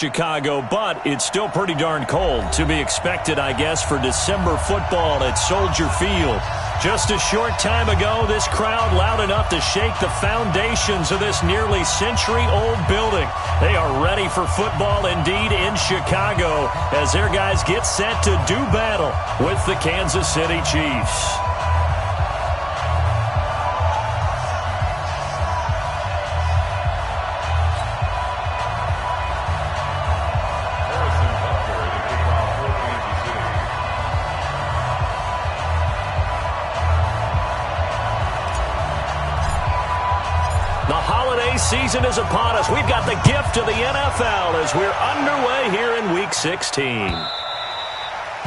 Chicago, but it's still pretty darn cold. To be expected, I guess, for December football at Soldier Field. Just a short time ago, this crowd loud enough to shake the foundations of this nearly century-old building. They are ready for football indeed in Chicago as their guys get set to do battle with the Kansas City Chiefs. Season is upon us. We've got the gift of the NFL as we're underway here in Week 16.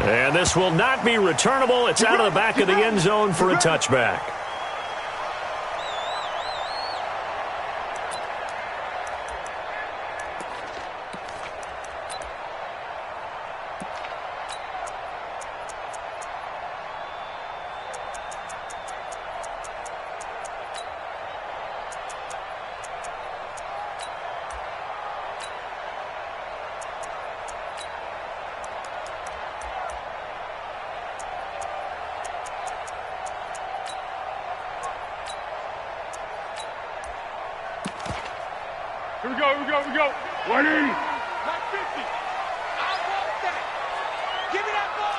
And this will not be returnable. It's out of the back of the end zone for a touchback. Here we go. 180. Not 50. I want that. Give me that ball.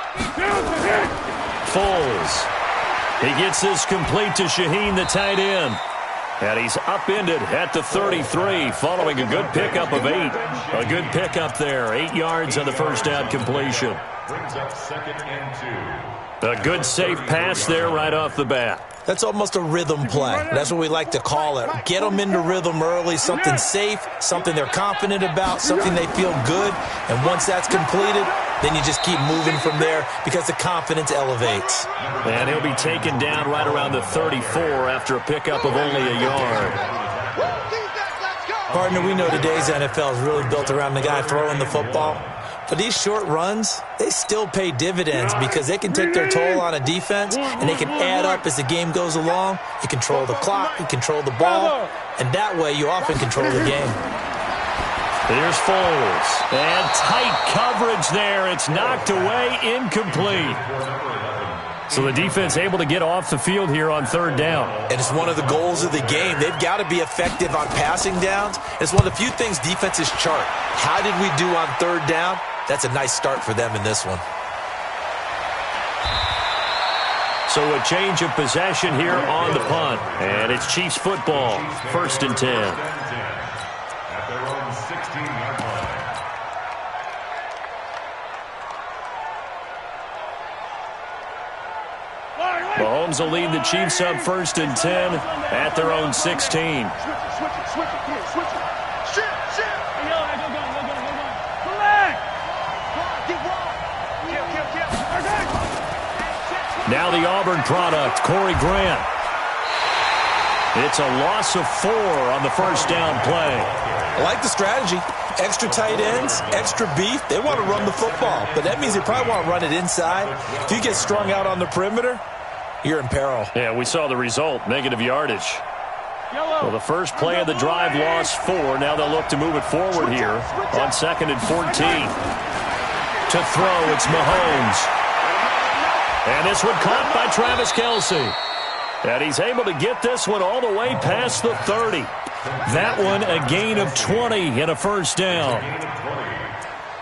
Foles. He gets this complete to Shaheen, the tight end. And he's upended at the 33 following a good pickup of 8. A good pickup there. 8 yards on the first down completion. Brings up 2nd and 2. A good safe pass there right off the bat. That's almost a rhythm play. That's what we like to call it. Get them into rhythm early, something safe, something they're confident about, something they feel good. And once that's completed, then you just keep moving from there because the confidence elevates. And he'll be taken down right around the 34 after a pickup of only a yard. Partner, we know today's NFL is really built around the guy throwing the football. But these short runs, they still pay dividends because they can take their toll on a defense and they can add up as the game goes along. You control the clock, you control the ball, and that way you often control the game. Here's Foles. And tight coverage there. It's knocked away, incomplete. So the defense able to get off the field here on 3rd down. And it's one of the goals of the game. They've got to be effective on passing downs. It's one of the few things defenses chart. How did we do on 3rd down? That's a nice start for them in this one. So a change of possession here on the punt. And it's Chiefs football, 1st and 10. At their own 16-yard line. Mahomes will lead the Chiefs up 1st and 10 at their own 16. Now the Auburn product, Corey Grant. It's a loss of 4 on the first down play. I like the strategy. Extra tight ends, extra beef. They want to run the football, but that means they probably want to run it inside. If you get strung out on the perimeter, you're in peril. Yeah, we saw the result, negative yardage. Well, the first play of the drive lost 4. Now they'll look to move it forward here on 2nd and 14. To throw, it's Mahomes. And this one caught by Travis Kelce. And he's able to get this one all the way past the 30. That one a gain of 20 and a first down.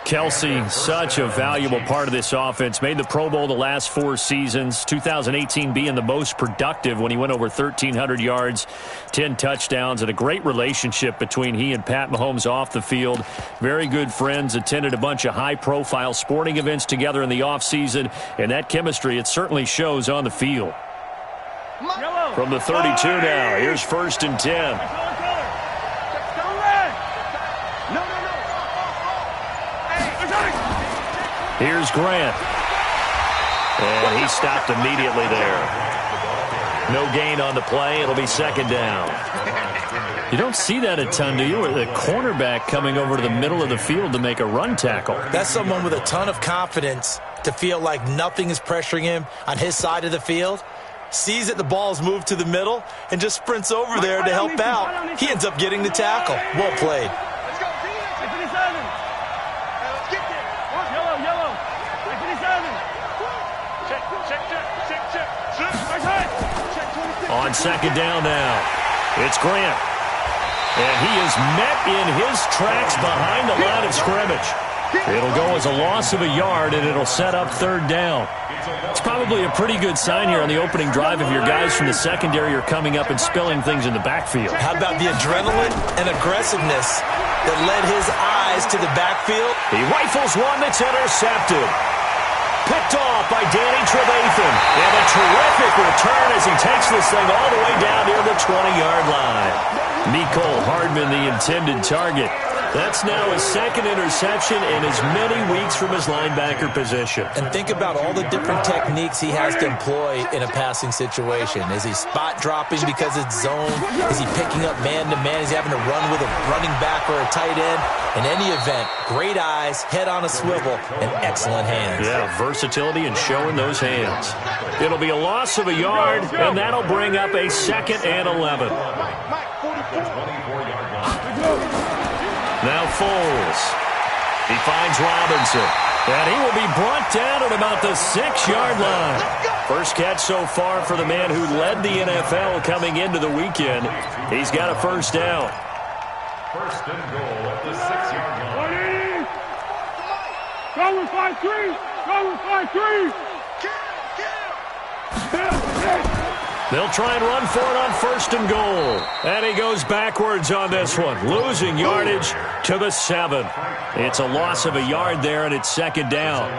Kelce, such a valuable part of this offense. Made the Pro Bowl the last 4 seasons. 2018 being the most productive when he went over 1,300 yards, 10 touchdowns, and a great relationship between he and Pat Mahomes off the field. Very good friends. Attended a bunch of high-profile sporting events together in the offseason. And that chemistry, it certainly shows on the field. From the 32 now, here's 1st and 10. Here's Grant. And he stopped immediately there. No gain on the play. It'll be 2nd down. You don't see that a ton, do you? Or the cornerback coming over to the middle of the field to make a run tackle. That's someone with a ton of confidence to feel like nothing is pressuring him on his side of the field. Sees that the ball is moved to the middle and just sprints over there to help out. He ends up getting the tackle. Well played. on second down now. It's Grant. And he is met in his tracks behind the line of scrimmage. It'll go as a loss of a yard, and it'll set up third down. It's probably a pretty good sign here on the opening drive if your guys from the secondary are coming up and spilling things in the backfield. How about the adrenaline and aggressiveness that led his eyes to the backfield? He rifles one that's intercepted. Picked off by Danny Trevathan. And a terrific return as he takes this thing all the way down near the 20-yard line. Mecole Hardman, the intended target. That's now his second interception in as many weeks from his linebacker position. And think about all the different techniques he has to employ in a passing situation. Is he spot dropping because it's zone? Is he picking up man-to-man? Is he having to run with a running back or a tight end? In any event, great eyes, head on a swivel, and excellent hands. Yeah, versatility and showing those hands. It'll be a loss of a yard, and that'll bring up a 2nd and 11. Now Foles. He finds Robinson. And he will be brought down at about the 6-yard line. First catch so far for the man who led the NFL coming into the weekend. He's got a first down. First and goal at the 6-yard line. Go with 5-3. Go with 5-3. They'll try and run for it on first and goal. And he goes backwards on this one, losing yardage to the 7. It's a loss of a yard there, and it's second down.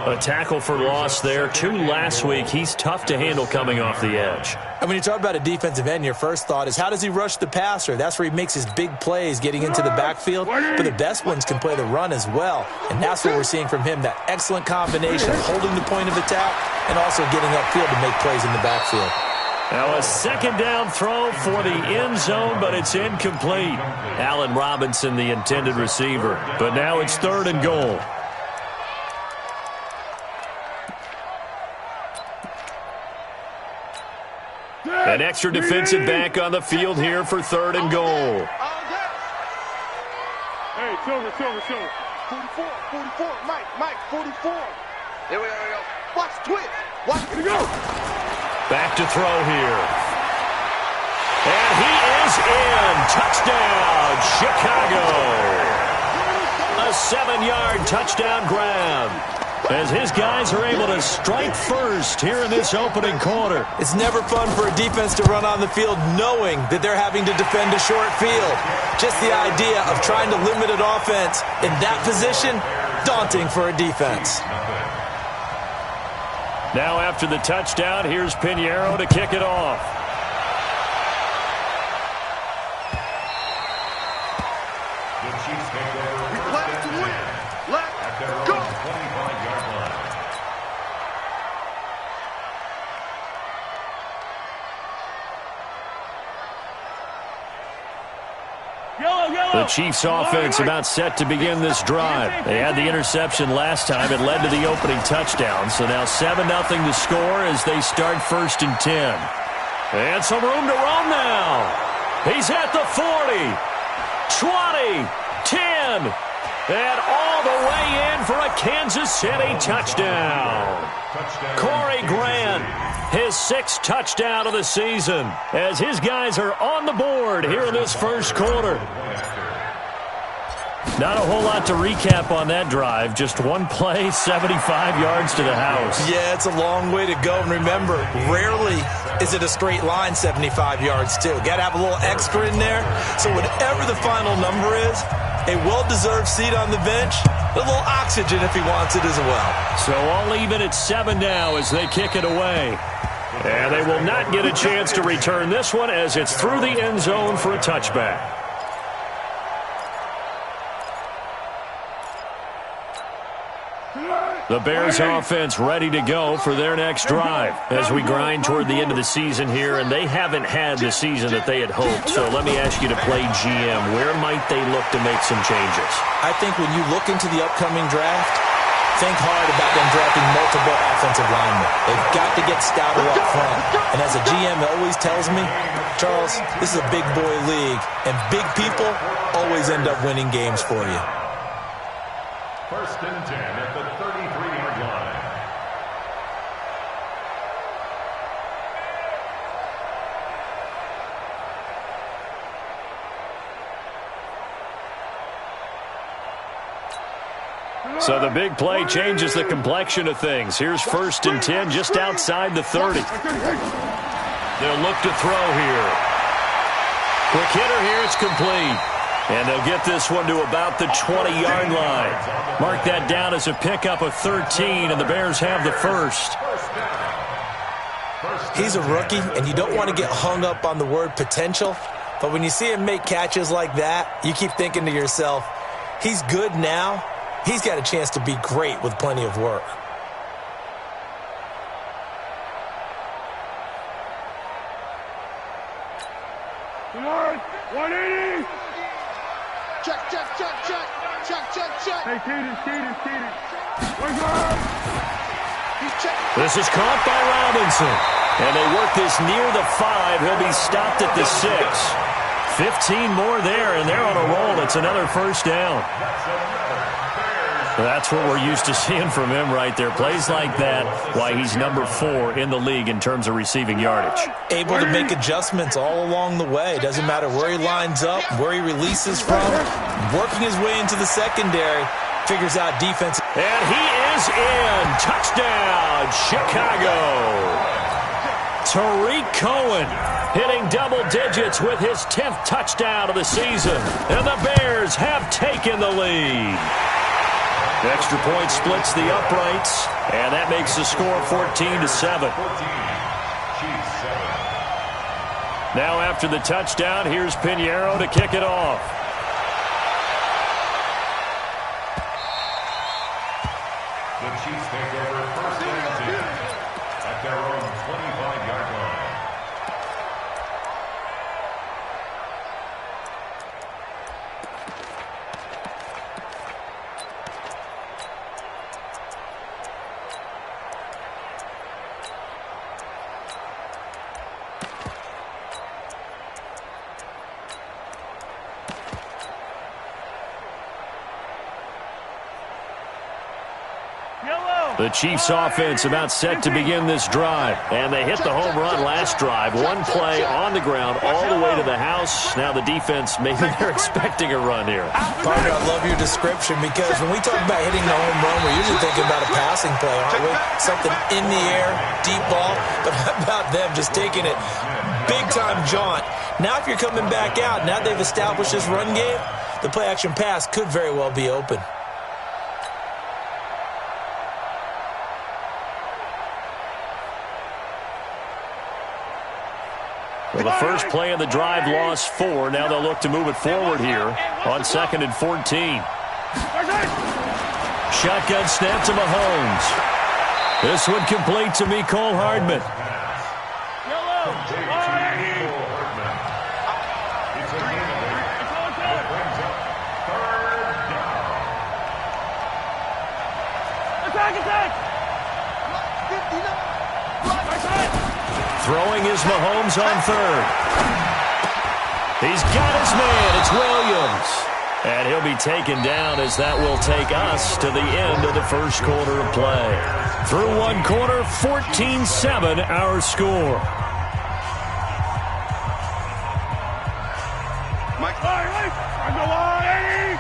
A tackle for loss there. 2 last week. He's tough to handle coming off the edge. And when you talk about a defensive end, your first thought is, how does he rush the passer? That's where he makes his big plays getting into the backfield. But the best ones can play the run as well. And that's what we're seeing from him, that excellent combination of holding the point of attack and also getting upfield to make plays in the backfield. Now a second down throw for the end zone, but it's incomplete. Allen Robinson, the intended receiver. But now it's 3rd and goal. An extra defensive back on the field here for 3rd and goal. Hey, Silver. 44, Mike, 44. There we go. Watch, twitch. Watch it go. Back to throw here. And he is in. Touchdown, Chicago. A 7-yard touchdown grab as his guys are able to strike first here in this opening quarter. It's never fun for a defense to run on the field knowing that they're having to defend a short field. Just the idea of trying to limit an offense in that position, daunting for a defense. Now after the touchdown, here's Pinheiro to kick it off. The Chiefs take over first and 10 at their own 25-yard line. The Chiefs offense about set to begin this drive. They had the interception last time. It led to the opening touchdown. So now 7-0 to score as they start 1st and 10. And some room to roam now. He's at the 40, 20, 10, and all the way in for a Kansas City touchdown. Corey Grant, his 6th touchdown of the season, as his guys are on the board here in this first quarter. Not a whole lot to recap on that drive. Just one play, 75 yards to the house. Yeah, it's a long way to go. And remember, rarely is it a straight line 75 yards, too. Got to have a little extra in there. So whatever the final number is, a well-deserved seat on the bench, a little oxygen if he wants it as well. So all even at 7 now as they kick it away. And they will not get a chance to return this one as it's through the end zone for a touchback. The Bears offense ready to go for their next drive as we grind toward the end of the season here, and they haven't had the season that they had hoped. So let me ask you to play GM. Where might they look to make some changes? I think when you look into the upcoming draft, think hard about them drafting multiple offensive linemen. They've got to get stouter up front. And as a GM always tells me, Charles, this is a big boy league, and big people always end up winning games for you. 1st and 10 at the 33-yard line. So the big play changes the complexion of things. Here's 1st and 10 just outside the 30. They'll look to throw here. Quick hitter here. It's complete. And they'll get this one to about the 20-yard line. Mark that down as a pickup of 13, and the Bears have the first. He's a rookie, and you don't want to get hung up on the word potential. But when you see him make catches like that, you keep thinking to yourself, he's good now. He's got a chance to be great with plenty of work. Come on, 180. Check. Hey, Keaton. Where's up? This is caught by Robinson. And they work this near the 5. He'll be stopped at the 6. 15 more there, and they're on a roll. It's another first down. That's what we're used to seeing from him right there. Plays like that, why he's number 4 in the league in terms of receiving yardage. Able to make adjustments all along the way. Doesn't matter where he lines up, where he releases from. Working his way into the secondary, figures out defense. And he is in. Touchdown, Chicago. Tariq Cohen hitting double digits with his 10th touchdown of the season. And the Bears have taken the lead. Extra point splits the uprights, and that makes the score 14-7. Now after the touchdown, here's Pinheiro to kick it off. The Chiefs take over 1st and 10 at their own 25-yard line. The Chiefs offense about set to begin this drive. And they hit the home run last drive. One play on the ground all the way to the house. Now the defense, maybe they're expecting a run here. Partner, I love your description because when we talk about hitting the home run, we're usually thinking about a passing play, aren't we? Something in the air, deep ball. But how about them just taking it big-time jaunt? Now if you're coming back out, now they've established this run game, the play-action pass could very well be open. Well, the first play of the drive lost 4. Now they'll look to move it forward here on 2nd and 14. Shotgun snap to Mahomes. This one complete to Mecole Hardman. Throwing is Mahomes on 3rd. He's got his man. It's Williams. And he'll be taken down as that will take us to the end of the first quarter of play. Through one quarter, 14-7 our score. Mike, I go on, Eddie.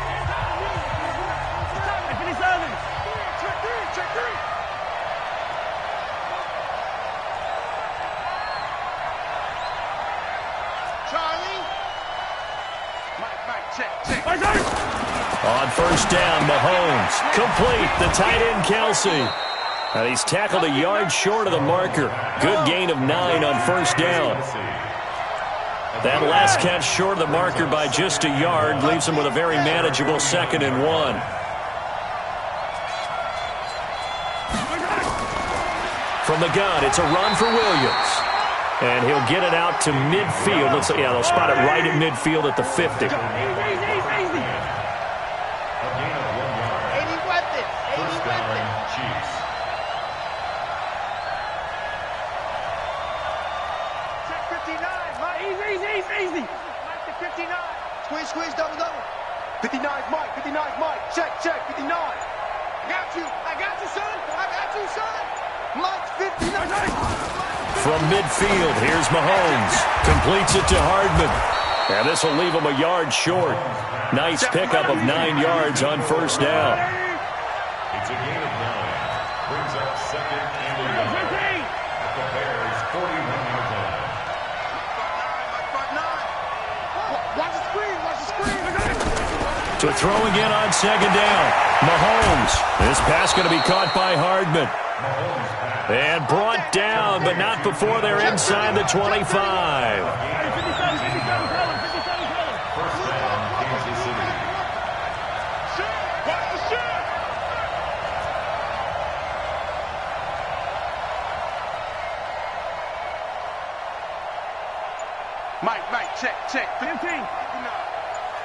Check 3. Charlie. Mike, check. On first down, Mahomes. Complete. The tight end, Kelsey. And he's tackled a yard short of the marker. Good gain of 9 on first down. That last catch short of the marker by just a yard leaves him with a very manageable 2nd and 1. From the gun, it's a run for Williams. And he'll get it out to midfield. They'll spot it right at midfield at the 50. Squeeze, double. 59, Mike. Check, 59. I got you, son. Mike, 59. From midfield, here's Mahomes. Completes it to Hardman. And this will leave him a yard short. Nice pickup of 9 yards on first down. It's a gain of 9. Brings up second and 11 at the Bears' 41-yard line. Watch the screen. Watch the screen. To throw again on second down. Mahomes. This pass going to be caught by Hardman. And brought down, but not before they're inside the 25. First down, Kansas City. Mike, check. 15.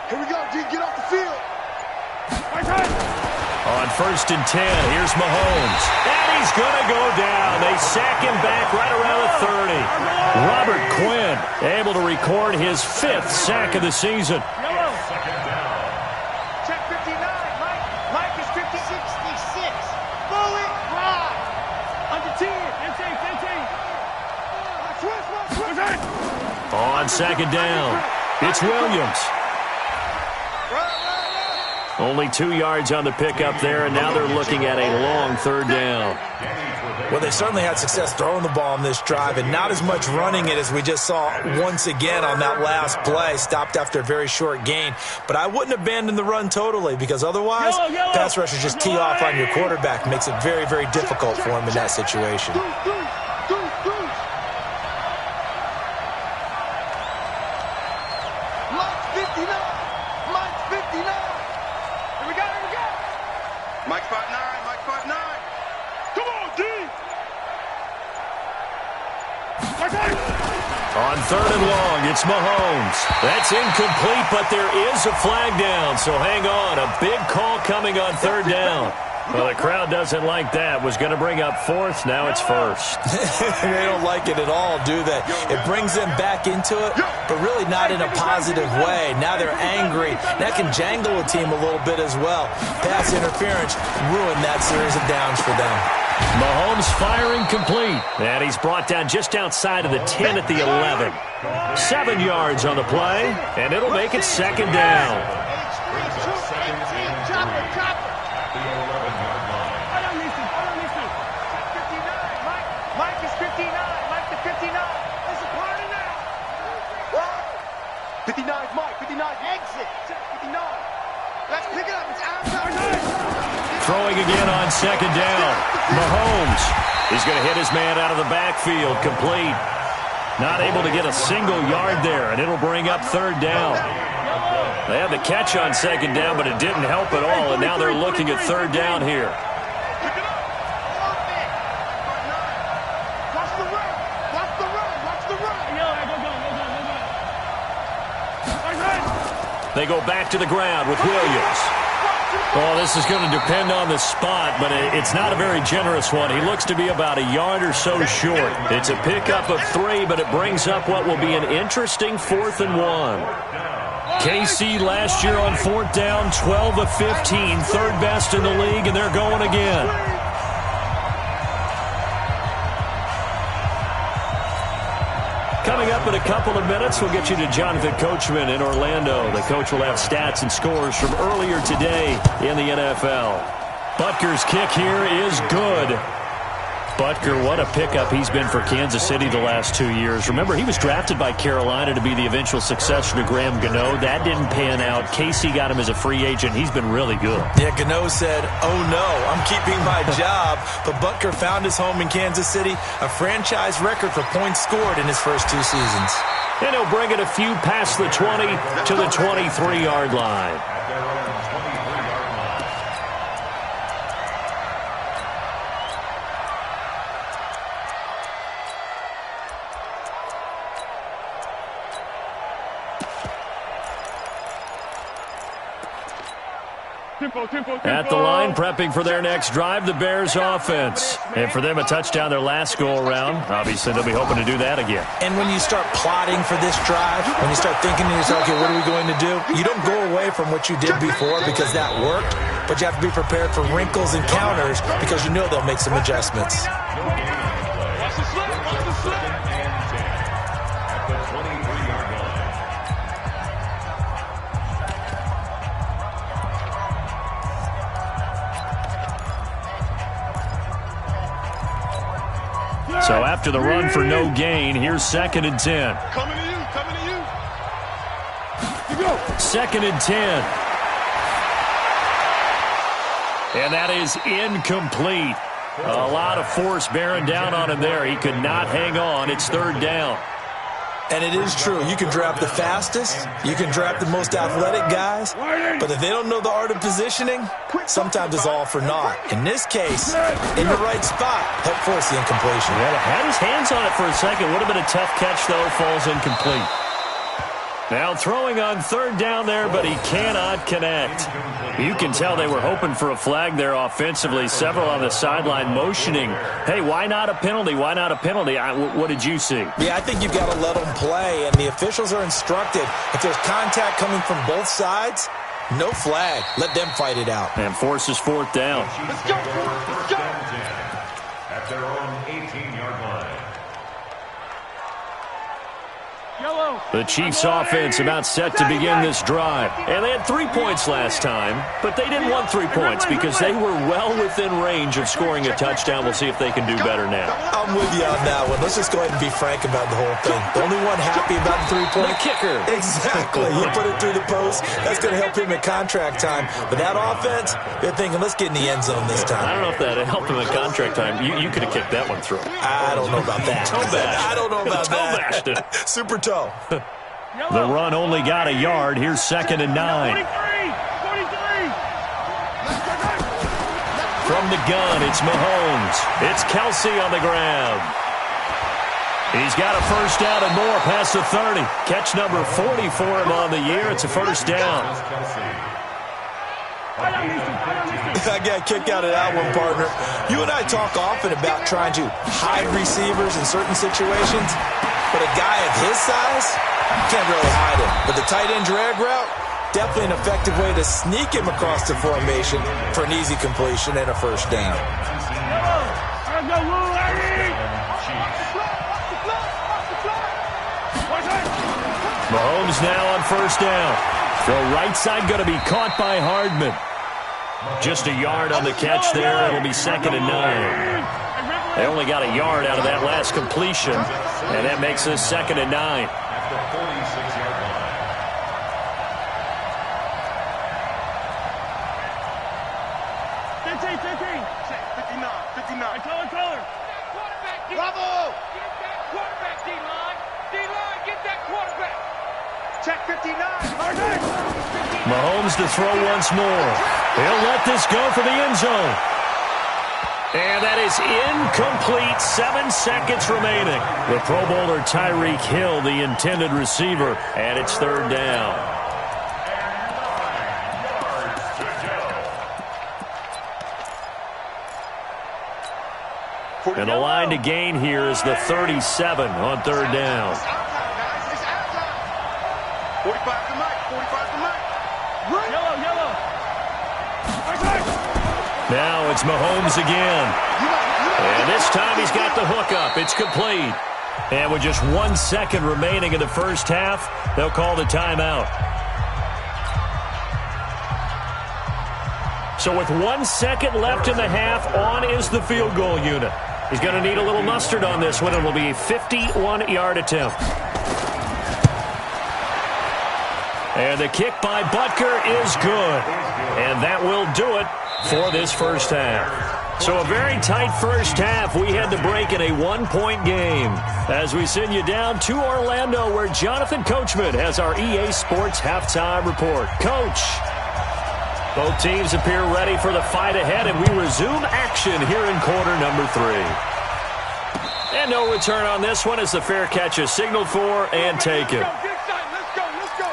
Here we go, D. Get off the field. On first and 10, here's Mahomes. And he's going to go down. They sack him back right around the 30. Robert Quinn able to record his 5th sack of the season. Second down. Check 59. Mike is 50. 66. Bullet. Drive. Under 10. 15. On second down, it's Williams. Only 2 yards on the pickup there, and now they're looking at a long third down. Well, they certainly had success throwing the ball on this drive, and not as much running it as we just saw once again on that last play. Stopped after a very short gain. But I wouldn't abandon the run totally, because otherwise, pass rushers just tee off on your quarterback. Makes it very, very difficult for him in that situation. Mike 5'9", Mike 5'9". Come on, D! On third and long, it's Mahomes. That's incomplete, but there is a flag down, so hang on. A big call coming on third down. Well, the crowd doesn't like that. Was going to bring up fourth, now it's first. They don't like it at all, do they? It brings them back into it, but really not in a positive way. Now they're angry. That can jangle a team a little bit as well. Pass interference ruined that series of downs for them. Mahomes firing complete, and he's brought down just outside of the 10 at the 11. 7 yards on the play, and it'll make it second down. Mike is 59. Mike to 59. There's a party now. 59 is Mike. 59 exit. 59. Let's pick it up. It's outside. Throwing again on second down. Mahomes. He's going to hit his man out of the backfield. Complete. Not able to get a single yard there, and it'll bring up third down. They had the catch on second down, but it didn't help at all, and now they're looking at third down here. They go back to the ground with Williams. Well, this is going to depend on the spot, but it's not a very generous one. He looks to be about a yard or so short. It's a pickup of 3, but it brings up what will be an interesting 4th and 1. KC last year on 4th down, 12 of 15, 3rd best in the league, and they're going again. Coming up in a couple of minutes, we'll get you to Jonathan Coachman in Orlando. The coach will have stats and scores from earlier today in the NFL. Butker's kick here is good. Butker, what a pickup he's been for Kansas City the last 2 years. Remember, he was drafted by Carolina to be the eventual successor to Graham Gano. That didn't pan out. KC got him as a free agent. He's been really good. Yeah, Gano said, oh no, I'm keeping my job. But Butker found his home in Kansas City, a franchise record for points scored in his first 2 seasons. And he'll bring it a few past the 20 to the 23-yard line. At the line, prepping for their next drive, the Bears offense. And for them, a touchdown their last go-around. Obviously, they'll be hoping to do that again. And when you start plotting for this drive, when you start thinking to yourself, okay, what are we going to do? You don't go away from what you did before because that worked, but you have to be prepared for wrinkles and counters because you know they'll make some adjustments. So after the run for no gain, here's 2nd and 10. Coming to you, coming to you. You go. 2nd and 10. And that is incomplete. A lot of force bearing down on him there. He could not hang on. It's 3rd down. And it is true. You can draft the fastest. You can draft the most athletic guys. But if they don't know the art of positioning, sometimes it's all for naught. In this case, in the right spot, helped force the incompletion. Well, had his hands on it for a second. Would have been a tough catch, though. Falls incomplete. Now throwing on 3rd down there, but he cannot connect. You can tell they were hoping for a flag there offensively. Several on the sideline motioning, hey, why not a penalty? Why not a penalty? What did you see? Yeah, I think you've got to let them play, and the officials are instructed. If there's contact coming from both sides, no flag. Let them fight it out. And forces 4th down. Let's go. Let's go. At their own 18-yard line. The Chiefs offense about set to begin this drive. And they had 3 points last time, but they didn't want 3 points because they were well within range of scoring a touchdown. We'll see if they can do better now. I'm with you on that one. Let's just go ahead and be frank about the whole thing. The only one happy about the 3-point? The kicker. Exactly. He put it through the post. That's going to help him at contract time. But that offense, they're thinking, let's get in the end zone this time. I don't know if that helped him at contract time. You could have kicked that one through. I don't know about that. Toe bash. I don't know about toe that. bashed it. Super toe. The run only got a yard. Here's 2nd and 9. From the gun, it's Mahomes. It's Kelsey on the ground. He's got a 1st down and more past the 30. Catch number 40 for him on the year. It's a 1st down. I got a kick out of that one, partner. You and I talk often about trying to hide receivers in certain situations, but a guy of his size, you can't really hide him. But the tight end drag route, definitely an effective way to sneak him across the formation for an easy completion and a 1st down. Mahomes now on 1st down. Throw right side going to be caught by Hardman. Just a yard on the catch there. It'll be 2nd and 9. They only got a yard out of that last completion, and that makes this 2nd and 9. At the 46-yard line. Bravo! Get that quarterback, D-line. D-line, get that quarterback. Check 59. Mahomes to throw once more. He'll let this go for the end zone. And that is incomplete. 7 seconds remaining. The Pro Bowler Tyreek Hill, the intended receiver, and it's 3rd down. And the line to gain here is the 37 on 3rd down. 45 to Mike. 45 to Mike. Yellow. Now it's Mahomes again. And this time he's got the hook up. It's complete. And with just 1 second remaining in the 1st half, they'll call the timeout. So with 1 second left in the half, on is the field goal unit. He's going to need a little mustard on this one. It will be a 51-yard attempt. And the kick by Butker is good. And that will do it for this 1st half. So a very tight 1st half. We had to break in a 1-point game. As we send you down to Orlando, where Jonathan Coachman has our EA Sports halftime report. Coach. Both teams appear ready for the fight ahead, and we resume action here in quarter number 3. And no return on this one as the fair catch is signaled for and taken. Let's go.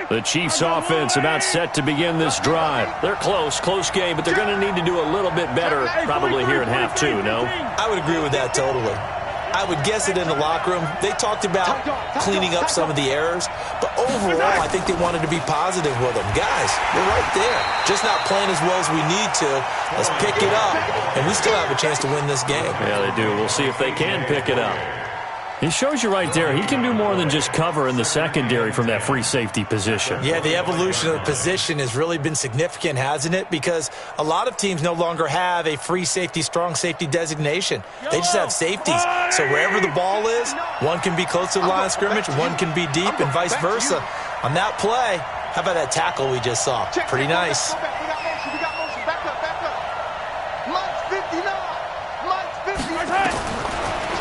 The Chiefs offense about set to begin this drive. They're close game, but they're going to need to do a little bit better probably here in half 2, no? I would agree with that totally. I would guess it in the locker room. They talked about cleaning up some of the errors, but overall, I think they wanted to be positive with them. Guys, we're right there. Just not playing as well as we need to. Let's pick it up, and we still have a chance to win this game. Yeah, they do. We'll see if they can pick it up. He shows you right there, he can do more than just cover in the secondary from that free safety position. Yeah, the evolution of the position has really been significant, hasn't it? Because a lot of teams no longer have a free safety, strong safety designation. They just have safeties. So wherever the ball is, one can be close to the line of scrimmage, one can be deep, and vice versa. On that play, how about that tackle we just saw? Pretty nice.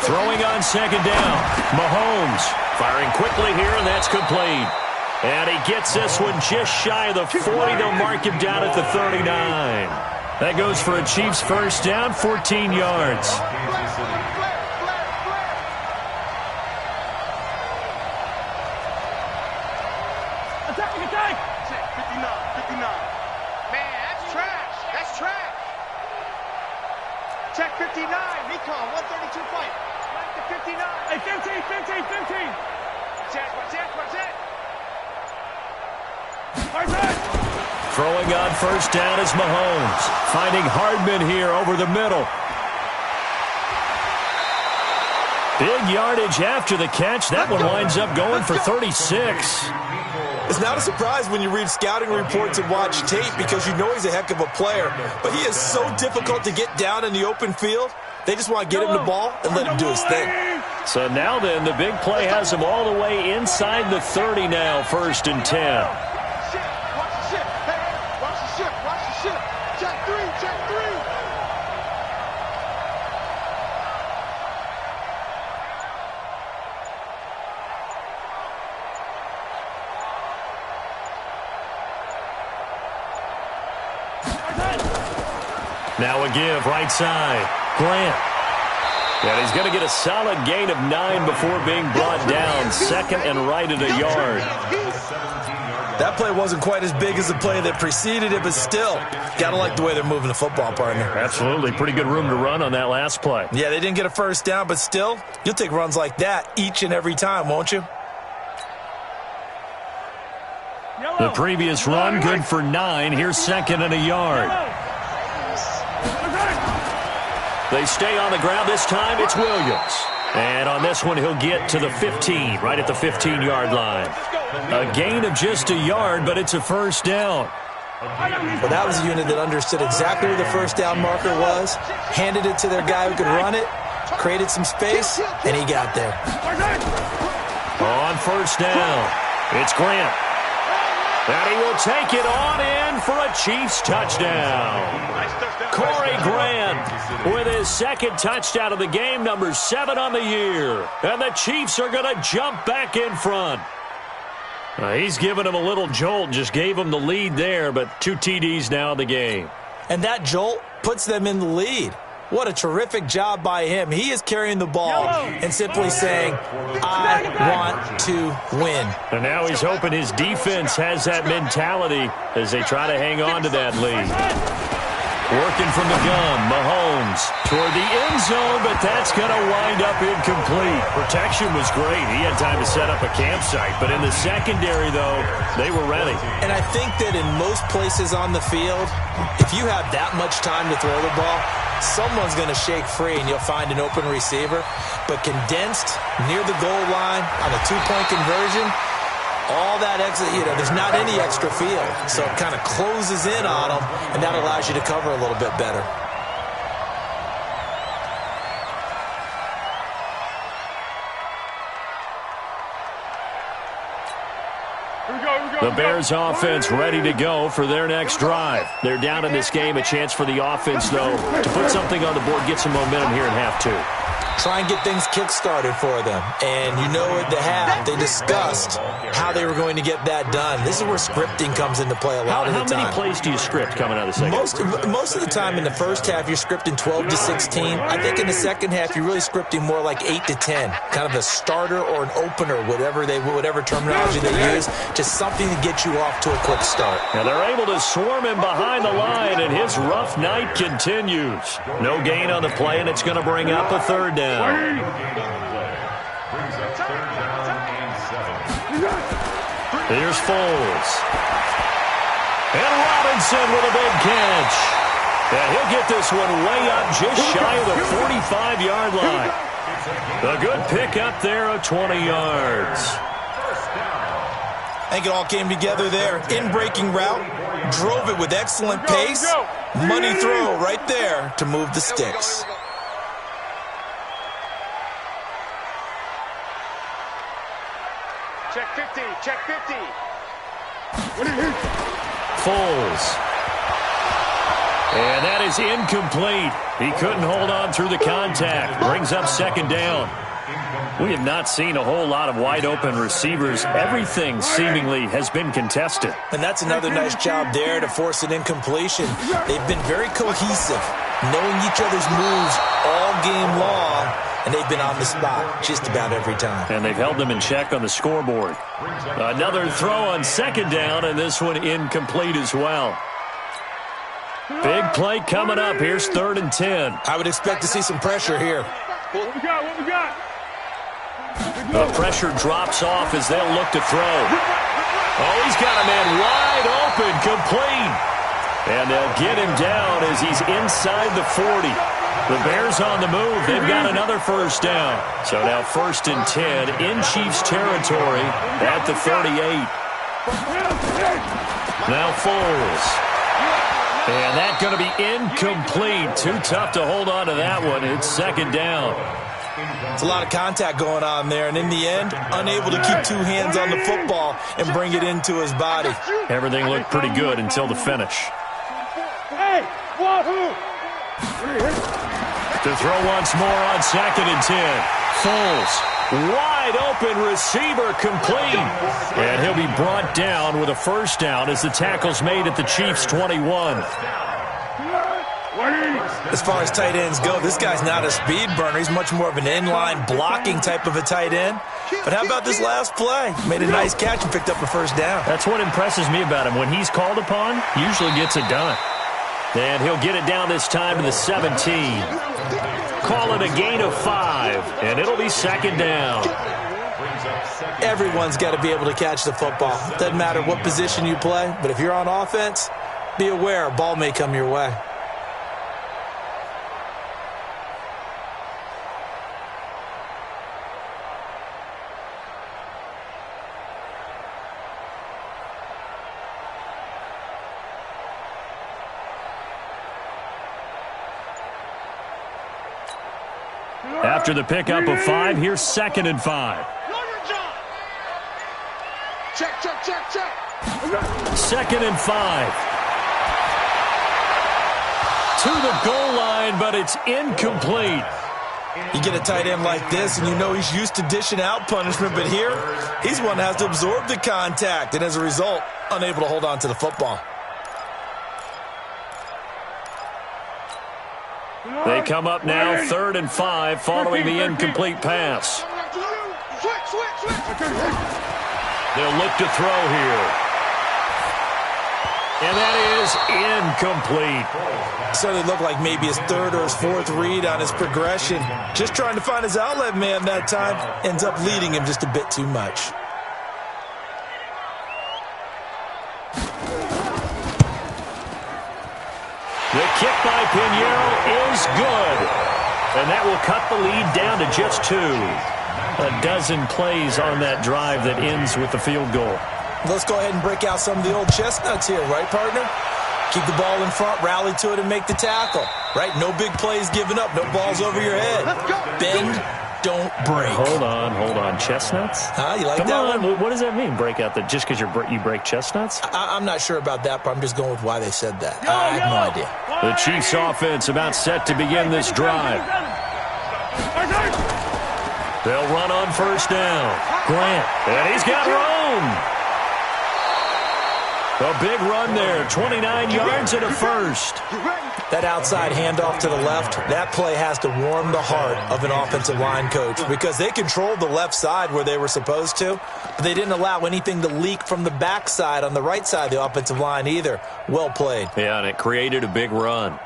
Throwing on second down. Mahomes firing quickly here, and that's complete. And he gets this one just shy of the 40. They'll mark him down at the 39. That goes for a Chiefs first down, 14 yards. Attack! 59. Man, that's trash. That's trash. Check 59. Recon, 132 fight. Right to 59. Hey, 15. Check. Throwing on first down is Mahomes. Finding Hardman here over the middle. Big yardage after the catch. That one winds up going for 36. It's not a surprise when you read scouting reports and watch tape because you know he's a heck of a player. But he is so difficult to get down in the open field. They just want to get him the ball and let him do his thing. So now then, the big play has him all the way inside the 30 now, 1st and 10. Now a give, right side. Grant. And he's going to get a solid gain of 9 before being brought down. 2nd and right at a yard. That play wasn't quite as big as the play that preceded it, but still, got to like the way they're moving the football, partner. Absolutely. Pretty good room to run on that last play. Yeah, they didn't get a first down, but still, you'll take runs like that each and every time, won't you? The previous run, good for 9. Here's 2nd and a yard. They stay on the ground. This time it's Williams. And on this one, he'll get to the 15, right at the 15-yard line. A gain of just a yard, but it's a first down. Well, that was a unit that understood exactly where the first down marker was, handed it to their guy who could run it, created some space, and he got there. On first down, it's Grant. And he will take it on in for a Chiefs touchdown. Corey Grant with his 2nd touchdown of the game, number 7 on the year. And the Chiefs are going to jump back in front. He's given him a little jolt, just gave him the lead there, but 2 TDs now in the game. And that jolt puts them in the lead. What a terrific job by him. He is carrying the ball and simply saying, I want to win. And now he's hoping his defense has that mentality as they try to hang on to that lead. Working from the gun, Mahomes toward the end zone, but that's going to wind up incomplete. Protection was great. He had time to set up a campsite, but in the secondary, though, they were ready. And I think that in most places on the field, if you have that much time to throw the ball, someone's going to shake free and you'll find an open receiver. But condensed near the goal line on a 2-point conversion, all that extra, there's not any extra field. So it kind of closes in on them, and that allows you to cover a little bit better. The Bears offense ready to go for their next drive. They're down in this game. A chance for the offense, though, to put something on the board, get some momentum here in half 2. Try and get things kick-started for them. And you know at the half, they discussed how they were going to get that done. This is where scripting comes into play a lot of the time. How many plays do you script coming out of the second? Most of the time in the first half, you're scripting 12 to 16. I think in the second half, you're really scripting more like 8 to 10. Kind of a starter or an opener, whatever terminology they use. Just something to get you off to a quick start. Now they're able to swarm him behind the line, and his rough night continues. No gain on the play, and it's going to bring up a 3rd down. Here's Foles. And Robinson with a big catch. And he'll get this one way up just shy of the 45-yard line. A good pick up there of 20 yards. I think it all came together there. In-breaking route, drove it with excellent pace. Money throw right there to move the sticks. Check 50, check 50. Foles. And that is incomplete. He couldn't hold on through the contact. Brings up second down. We have not seen a whole lot of wide-open receivers. Everything seemingly has been contested. And that's another nice job there to force an incompletion. They've been very cohesive, knowing each other's moves all game long, and they've been on the spot just about every time. And they've held them in check on the scoreboard. Another throw on second down, and this one incomplete as well. Big play coming up. Here's 3rd and 10. I would expect to see some pressure here. What we got? What we got? The pressure drops off as they'll look to throw. Oh, he's got a man wide open, complete. And they'll get him down as he's inside the 40. The Bears on the move. They've got another first down. So now 1st and 10 in Chiefs territory at the 38. Now Foles. And that's going to be incomplete. Too tough to hold on to that one. It's 2nd down. It's a lot of contact going on there, and in the end, unable to keep 2 hands on the football and bring it into his body. Everything looked pretty good until the finish. Hey, wahoo! To throw once more on 2nd and 10. Foles, wide open receiver, complete. And he'll be brought down with a first down as the tackle's made at the Chiefs' 21. As far as tight ends go, this guy's not a speed burner. He's much more of an inline blocking type of a tight end. But how about this last play? Made a nice catch and picked up a first down. That's what impresses me about him. When he's called upon, usually gets it done. And he'll get it down this time to the 17. Call it a gain of 5, and it'll be 2nd down. Everyone's got to be able to catch the football. Doesn't matter what position you play, but if you're on offense, be aware a ball may come your way. After the pickup of 5, here's 2nd and 5. Check, check, check, check. 2nd and 5. To the goal line, but it's incomplete. You get a tight end like this, and you know he's used to dishing out punishment, but here, he's one that has to absorb the contact, and as a result, unable to hold on to the football. They come up now, 3rd and 5, following the incomplete pass. They'll look to throw here. And that is incomplete. So it looked like maybe his 3rd or his 4th read on his progression. Just trying to find his outlet man that time. Ends up leading him just a bit too much. The kick by Pinheiro is good. And that will cut the lead down to just 2. A dozen plays on that drive that ends with the field goal. Let's go ahead and break out some of the old chestnuts here, right, partner? Keep the ball in front, rally to it, and make the tackle, right? No big plays given up, no balls over your head. Bend, don't break. Hold on. Chestnuts? You like Come that on. one? What does that mean, break out? That just because you break chestnuts? I'm not sure about that, but I'm just going with why they said that. I have no idea. The Chiefs offense about set to begin this drive. They'll run on first down. Grant, and he's got room. A big run there, 29 yards and a first. That outside handoff to the left, that play has to warm the heart of an offensive line coach because they controlled the left side where they were supposed to, but they didn't allow anything to leak from the backside on the right side of the offensive line either. Well played. Yeah, and it created a big run.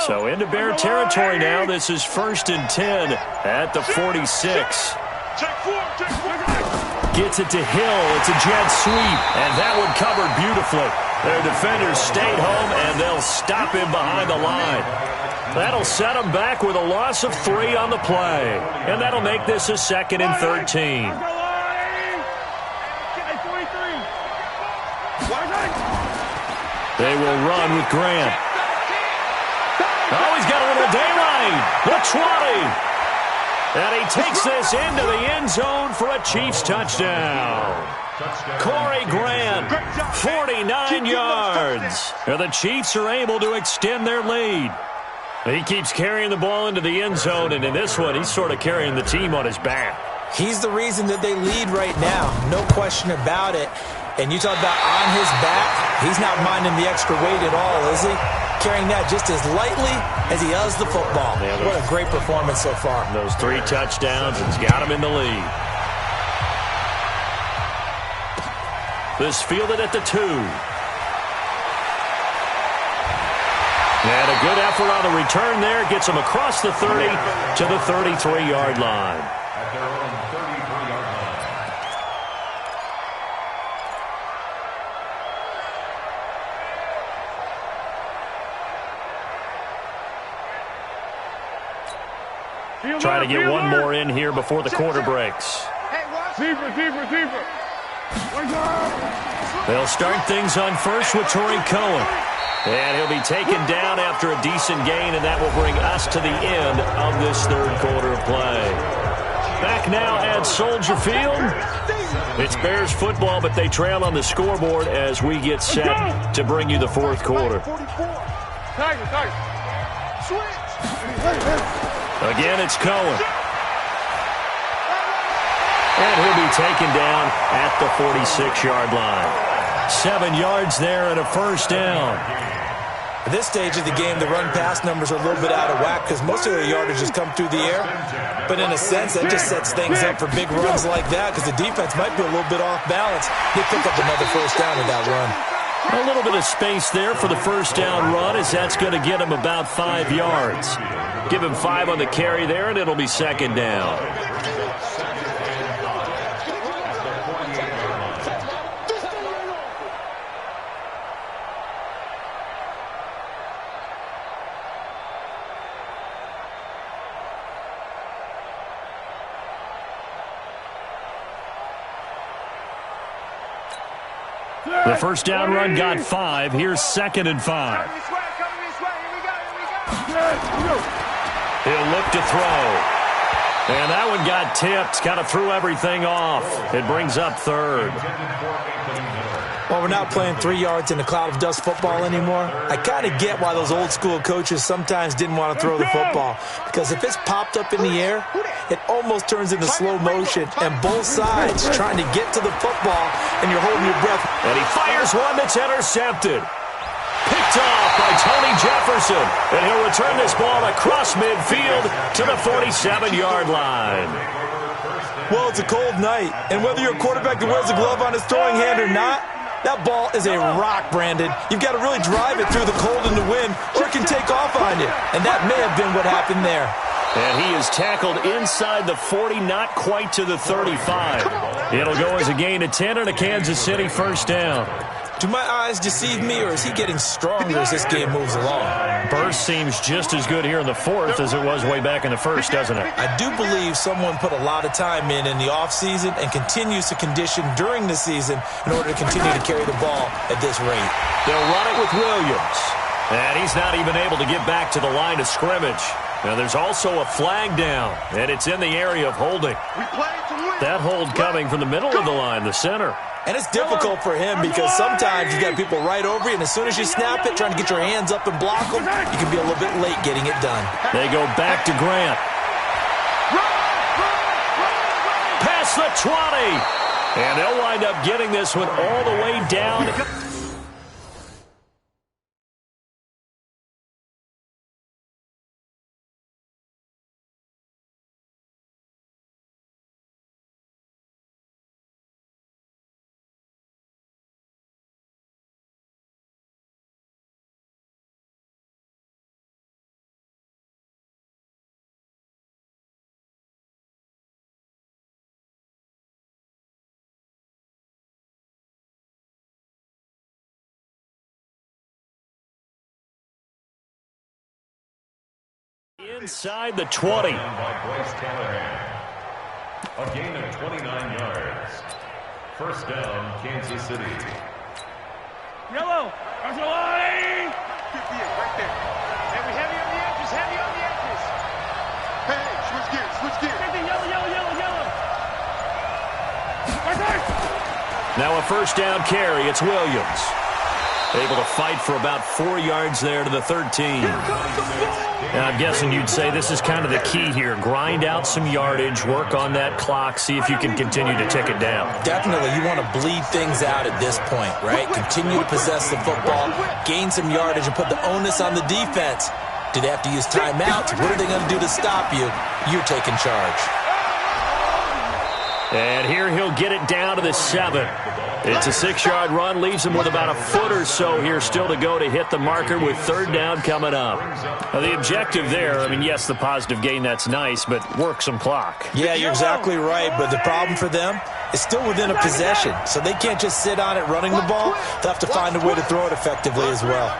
So into Bear territory now. This is 1st and 10 at the 46. Gets it to Hill. It's a jet sweep, and that one covered beautifully. Their defenders stayed home, and they'll stop him behind the line. That'll set him back with a loss of 3 on the play, and that'll make this a 2nd and 13. They will run with Grant. Oh, he's got a little daylight. The 20. And he takes this into the end zone for a Chiefs touchdown. Corey Grant, 49 yards. And the Chiefs are able to extend their lead. He keeps carrying the ball into the end zone, and in this one, he's sort of carrying the team on his back. He's the reason that they lead right now. No question about it. And you talk about on his back, he's not minding the extra weight at all, is he? Carrying that just as lightly as he does the football. Yeah, what a great performance so far. Those 3 touchdowns has got him in the lead. This fielded at the 2. And a good effort on the return there. Gets him across the 30 to the 33-yard line. At their own 33-yard line. Trying to get one more in here before the quarter breaks. Receiver. They'll start things on first with Torrey Cohen. And he'll be taken down after a decent gain, and that will bring us to the end of this 3rd quarter of play. Back now at Soldier Field. It's Bears football, but they trail on the scoreboard as we get set to bring you the 4th quarter. Tiger. Again, it's Cohen. And he'll be taken down at the 46-yard line. 7 yards there and a 1st down. At this stage of the game, the run-pass numbers are a little bit out of whack because most of their yardage has come through the air. But in a sense, that just sets things up for big runs like that because the defense might be a little bit off balance. They pick up another 1st down with that run. A little bit of space there for the 1st down run as that's going to get him about 5 yards. Give him 5 on the carry there, and it'll be 2nd down. The 1st down run got 5. Here's 2nd and 5. He'll look to throw. And that one got tipped. Kind of threw everything off. It brings up 3rd. Well, we're not playing 3 yards in a cloud of dust football anymore. I kind of get why those old school coaches sometimes didn't want to throw the football. Because if it's popped up in the air, it almost turns into slow motion. And both sides trying to get to the football, and you're holding your breath. And he fires one that's intercepted. Picked off by Tony Jefferson. And he'll return this ball across midfield to the 47-yard line. Well, it's a cold night. And whether you're a quarterback that wears a glove on his throwing hand or not, that ball is a rock, Brandon. You've got to really drive it through the cold and the wind, or it can take off on you. And that may have been what happened there. And he is tackled inside the 40, not quite to the 35. It'll go as a gain of 10 and a Kansas City 1st down. Do my eyes deceive me, or is he getting stronger as this game moves along? Burst seems just as good here in the 4th as it was way back in the 1st, doesn't it? I do believe someone put a lot of time in the offseason and continues to condition during the season in order to continue to carry the ball at this rate. They'll run it with Williams. And he's not even able to get back to the line of scrimmage. Now, there's also a flag down, and it's in the area of holding. That hold coming from the middle of the line, the center. And it's difficult for him because sometimes you've got people right over you, and as soon as you snap it, trying to get your hands up and block them, you can be a little bit late getting it done. They go back to Grant. Past the 20. And they'll wind up getting this one all the way down Inside the 20. A gain of 29 yards. First down, Kansas City. Yellow. That's the line. 58 right there. Heavy on the edges. Heavy on the edges. Hey, switch gears. Switch gears. Yellow. Now a first down carry. It's Williams. Able to fight for about 4 yards there to the 13. Now, I'm guessing you'd say this is kind of the key here. Grind out some yardage, work on that clock, see if you can continue to tick it down. Definitely, you want to bleed things out at this point, right? Continue to possess the football, gain some yardage, and put the onus on the defense. Do they have to use timeouts? What are they going to do to stop you? You're taking charge. And here he'll get it down to the 7. It's a 6-yard run, leaves him with about a foot or so here still to go to hit the marker with third down coming up. Now, the objective there, I mean, yes, the positive gain, that's nice, but work some clock. Yeah, you're exactly right, but the problem for them is still within a possession, so they can't just sit on it running the ball. They'll have to find a way to throw it effectively as well.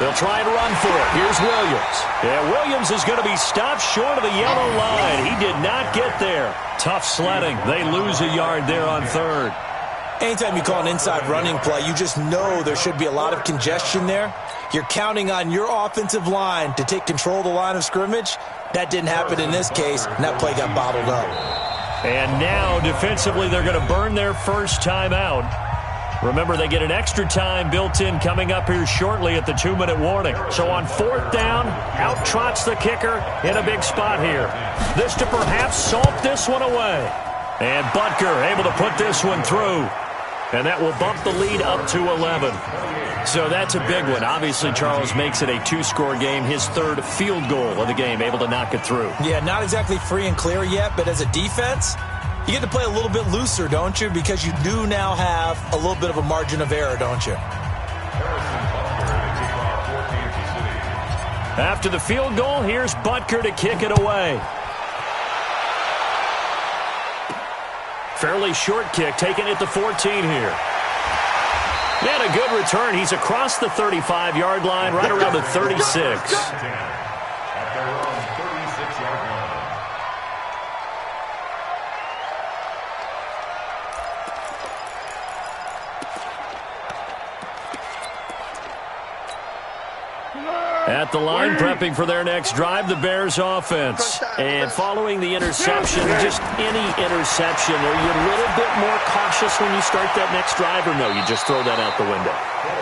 They'll try and run for it. Here's Williams. Yeah, Williams is going to be stopped short of the yellow line. He did not get there. Tough sledding. They lose a yard there on third. Anytime you call an inside running play, you just know there should be a lot of congestion there. You're counting on your offensive line to take control of the line of scrimmage. That didn't happen in this case, and that play got bottled up. And now, defensively, they're going to burn their first time out. Remember, they get an extra time built in coming up here shortly at the 2-minute warning. So on fourth down, out trots the kicker in a big spot here. This to perhaps salt this one away. And Butker able to put this one through. And that will bump the lead up to 11. So that's a big one. Obviously, Charles makes it a 2-score game. His third field goal of the game, able to knock it through. Yeah, not exactly free and clear yet, but as a defense, you get to play a little bit looser, don't you? Because you do now have a little bit of a margin of error, don't you? After the field goal, here's Butker to kick it away. Fairly short kick, taking it to 14 here. And a good return. He's across the 35-yard line, right around the 36. At the line, prepping for their next drive, the Bears offense. And following the interception, just any interception, are you a little bit more cautious when you start that next drive, or no, you just throw that out the window?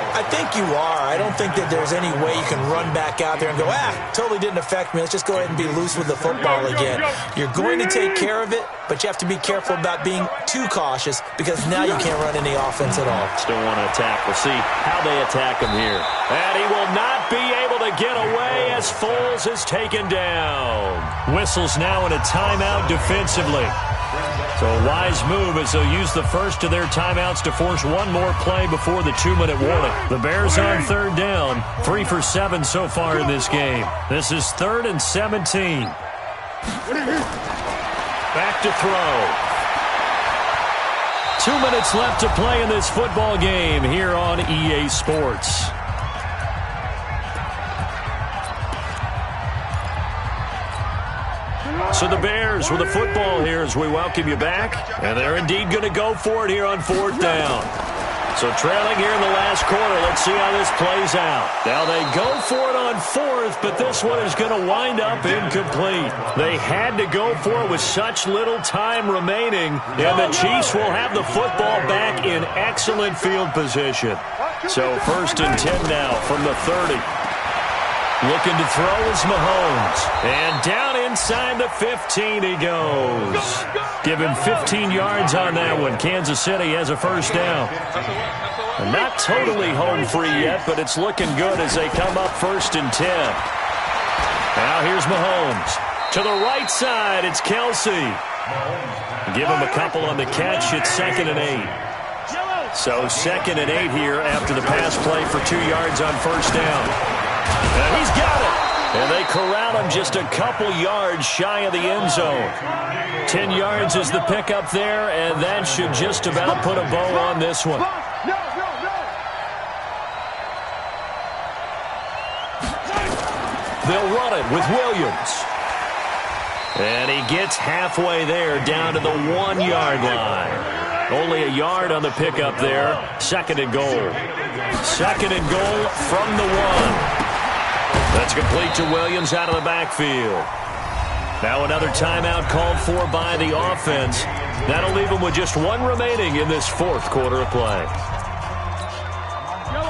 I think you are. I don't think that there's any way you can run back out there and go, totally didn't affect me. Let's just go ahead and be loose with the football again. You're going to take care of it, but you have to be careful about being too cautious because now you can't run any offense at all. Still want to attack. We'll see how they attack him here. And he will not be able to get away as Foles is taken down. Whistles now in a timeout defensively. So a wise move as they'll use the first of their timeouts to force one more play before the 2-minute warning. The Bears on third down, 3 for 7 so far in this game. This is 3rd and 17. Back to throw. 2 minutes left to play in this football game here on EA Sports. So the Bears with the football here as we welcome you back. And they're indeed going to go for it here on fourth down. So trailing here in the last quarter. Let's see how this plays out. Now they go for it on fourth, but this one is going to wind up incomplete. They had to go for it with such little time remaining. And the Chiefs will have the football back in excellent field position. So 1st and 10 now from the 30. Looking to throw is Mahomes. And down inside the 15 he goes. Give him 15 yards on that one. Kansas City has a first down. Not totally home free yet, but it's looking good as they come up 1st and 10. Now here's Mahomes. To the right side, it's Kelsey. Give him a couple on the catch. It's 2nd and 8. So 2nd and 8 here after the pass play for 2 yards on first down. And he's got it. And they corral him just a couple yards shy of the end zone. 10 yards is the pickup there, and that should just about put a bow on this one. They'll run it with Williams. And he gets halfway there, down to the 1-yard line. Only a yard on the pickup there. 2nd and goal. 2nd and goal from the 1. That's complete to Williams out of the backfield. Now another timeout called for by the offense. That'll leave them with just 1 remaining in this 4th quarter of play.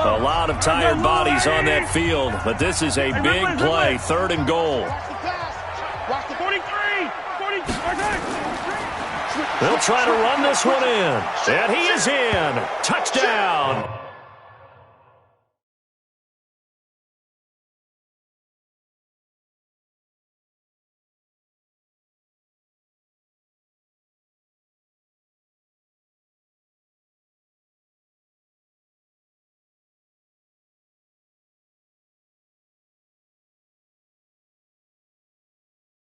A lot of tired bodies on that field, but this is a big play. 3rd and goal. They'll try to run this one in. And he is in. Touchdown.